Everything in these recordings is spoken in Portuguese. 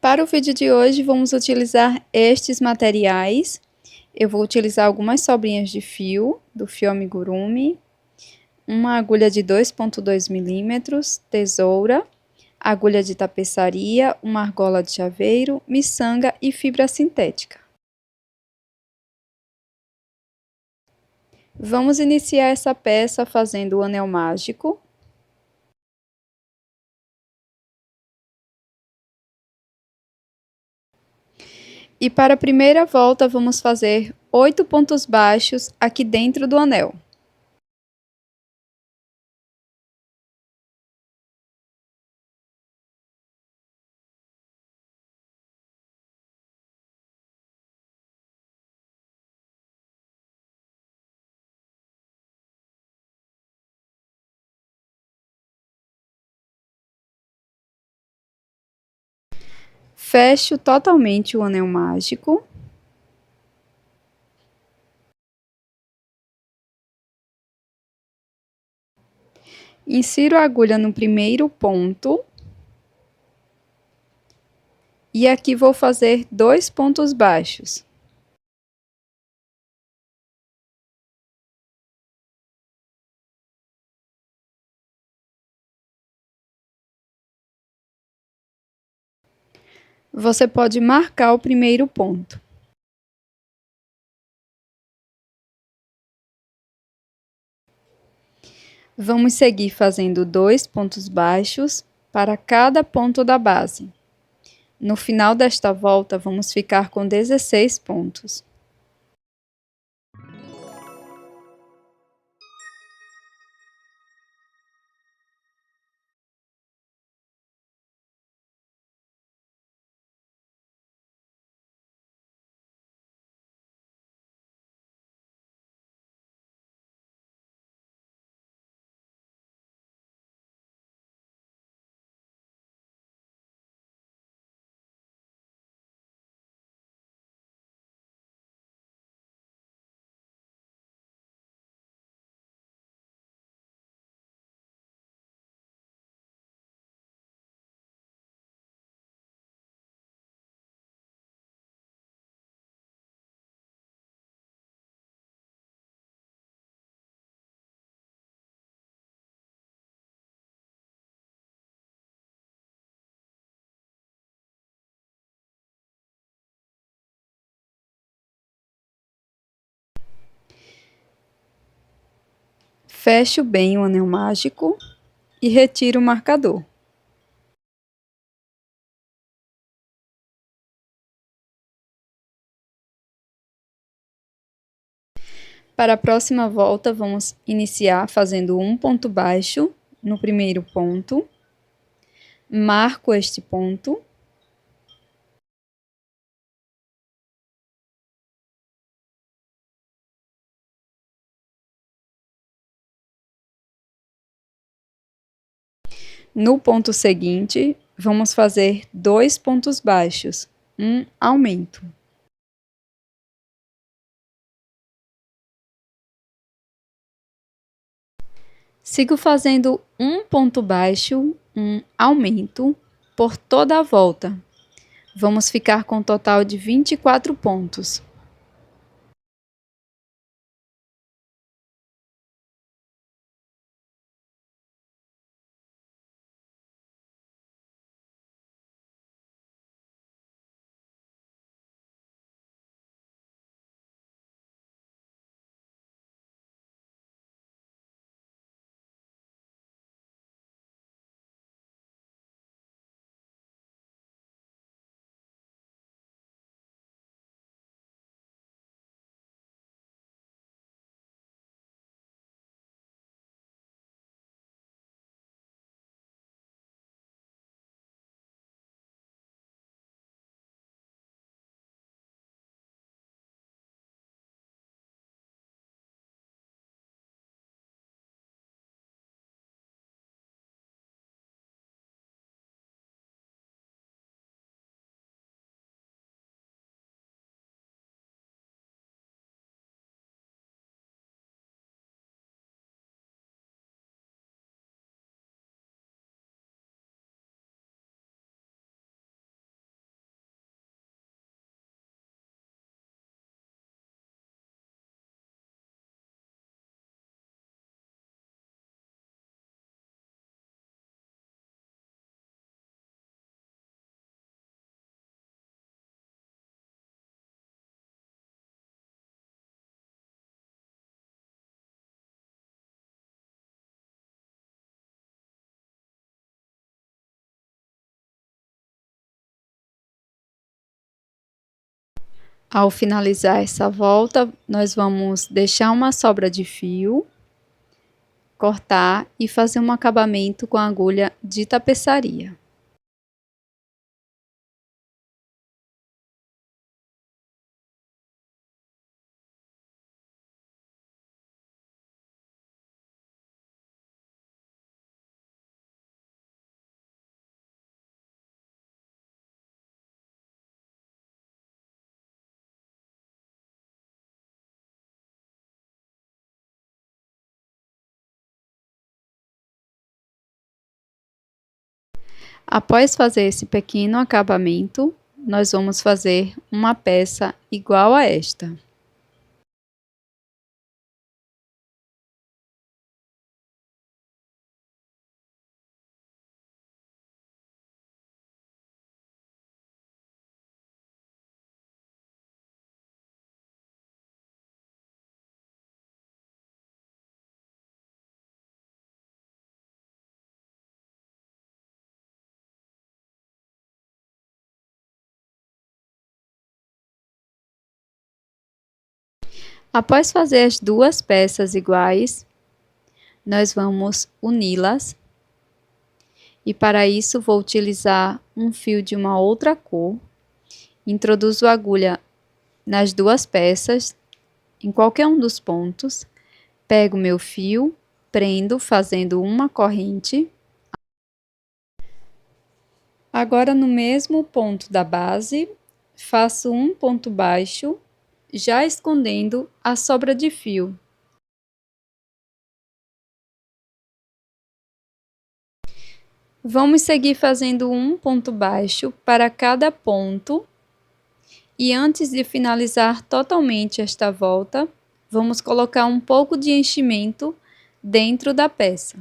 Para o vídeo de hoje, vamos utilizar estes materiais. Eu vou utilizar algumas sobrinhas de fio, do fio amigurumi, uma agulha de 2,2 milímetros, tesoura, agulha de tapeçaria, uma argola de chaveiro, miçanga e fibra sintética. Vamos iniciar essa peça fazendo o anel mágico. E para a primeira volta, vamos fazer 8 pontos baixos aqui dentro do anel. Fecho totalmente o anel mágico. Insiro a agulha no primeiro ponto. E aqui vou fazer 2 pontos baixos. Você pode marcar o primeiro ponto. Vamos seguir fazendo 2 pontos baixos para cada ponto da base. No final desta volta, vamos ficar com 16 pontos. Fecho bem o anel mágico e retiro o marcador. Para a próxima volta, vamos iniciar fazendo um ponto baixo no primeiro ponto. Marco este ponto. No ponto seguinte, vamos fazer 2 pontos baixos, um aumento. Sigo fazendo um ponto baixo, um aumento, por toda a volta. Vamos ficar com um total de 24 pontos. Ao finalizar essa volta, nós vamos deixar uma sobra de fio, cortar e fazer um acabamento com a agulha de tapeçaria. Após fazer esse pequeno acabamento, nós vamos fazer uma peça igual a esta. Após fazer as duas peças iguais, nós vamos uni-las. E para isso vou utilizar um fio de uma outra cor. Introduzo a agulha nas duas peças, em qualquer um dos pontos. Pego meu fio, prendo fazendo uma corrente. Agora no mesmo ponto da base, faço um ponto baixo, já escondendo a sobra de fio. Vamos seguir fazendo um ponto baixo para cada ponto. E antes de finalizar totalmente esta volta, vamos colocar um pouco de enchimento dentro da peça.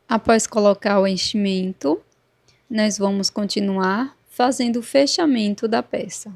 Após colocar o enchimento, nós vamos continuar fazendo o fechamento da peça.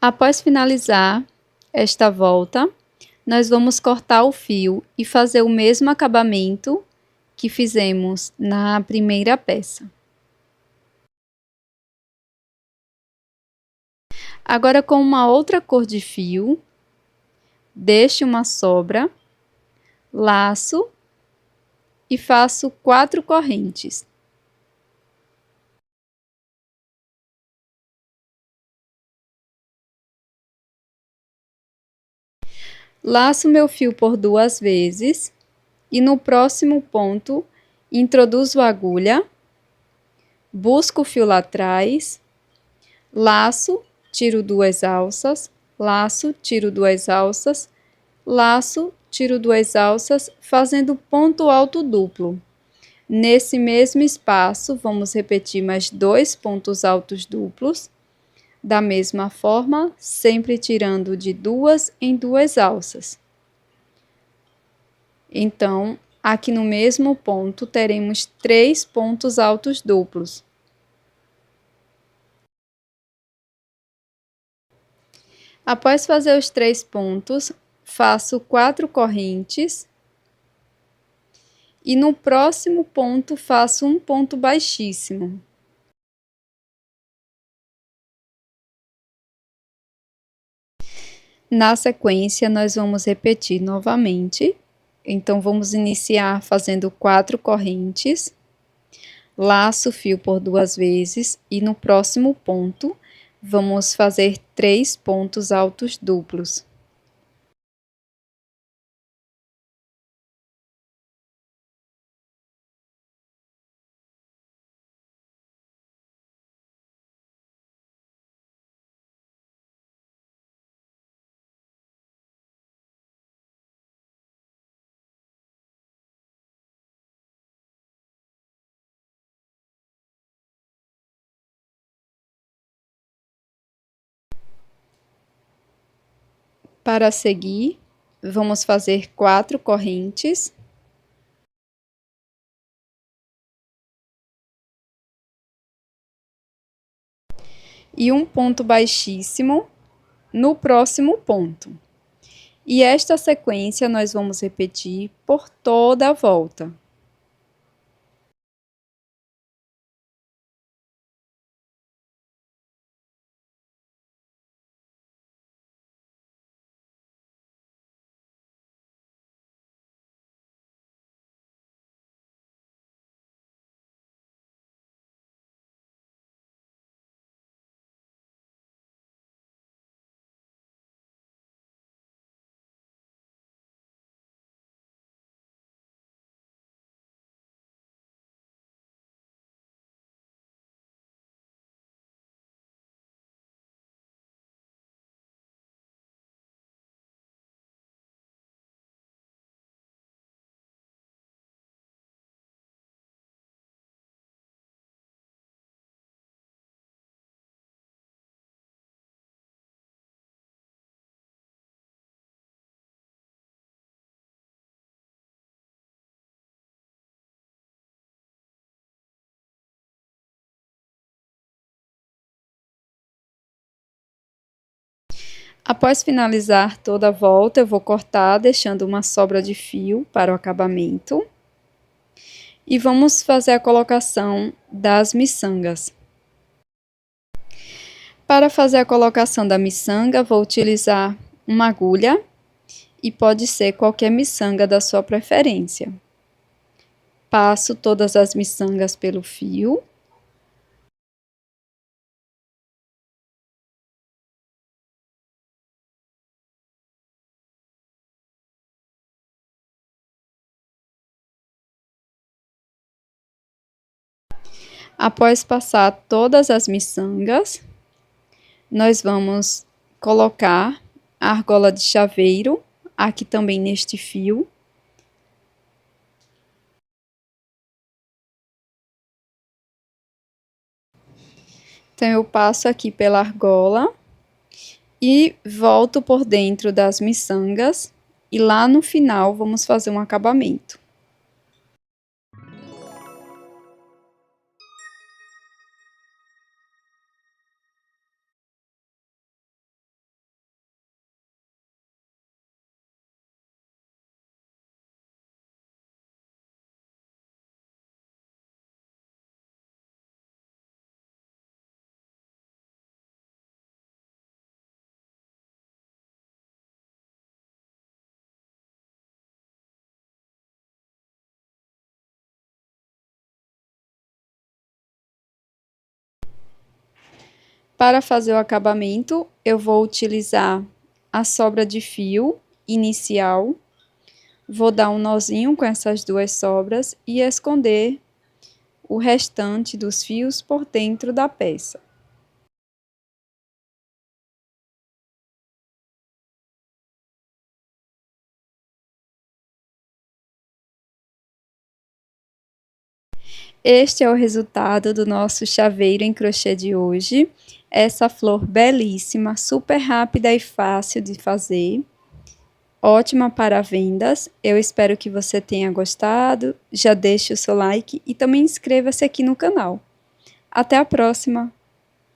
Após finalizar esta volta, nós vamos cortar o fio e fazer o mesmo acabamento que fizemos na primeira peça. Agora, com uma outra cor de fio, deixo uma sobra, laço e faço 4 correntes. Laço meu fio por 2 vezes e no próximo ponto introduzo a agulha, busco o fio lá atrás, laço, tiro 2 alças, laço, tiro 2 alças, laço, tiro 2 alças, fazendo ponto alto duplo. Nesse mesmo espaço, vamos repetir mais 2 pontos altos duplos. Da mesma forma, sempre tirando de 2 em 2 alças. Então, aqui no mesmo ponto, teremos 3 pontos altos duplos. Após fazer os 3 pontos, faço 4 correntes. E no próximo ponto, faço um ponto baixíssimo. Na sequência, nós vamos repetir novamente. Então, vamos iniciar fazendo 4 correntes. Laço o fio por 2 vezes e no próximo ponto, vamos fazer 3 pontos altos duplos. Para seguir, vamos fazer 4 correntes. E um ponto baixíssimo no próximo ponto. E esta sequência nós vamos repetir por toda a volta. Após finalizar toda a volta, eu vou cortar, deixando uma sobra de fio para o acabamento. E vamos fazer a colocação das miçangas. Para fazer a colocação da miçanga, vou utilizar uma agulha e pode ser qualquer miçanga da sua preferência. Passo todas as miçangas pelo fio. Após passar todas as miçangas, nós vamos colocar a argola de chaveiro, aqui também neste fio. Então, eu passo aqui pela argola e volto por dentro das miçangas e lá no final vamos fazer um acabamento. Para fazer o acabamento, eu vou utilizar a sobra de fio inicial. Vou dar um nozinho com essas duas sobras e esconder o restante dos fios por dentro da peça. Este é o resultado do nosso chaveiro em crochê de hoje. Essa flor belíssima, super rápida e fácil de fazer. Ótima para vendas. Eu espero que você tenha gostado. Já deixe o seu like e também inscreva-se aqui no canal. Até a próxima!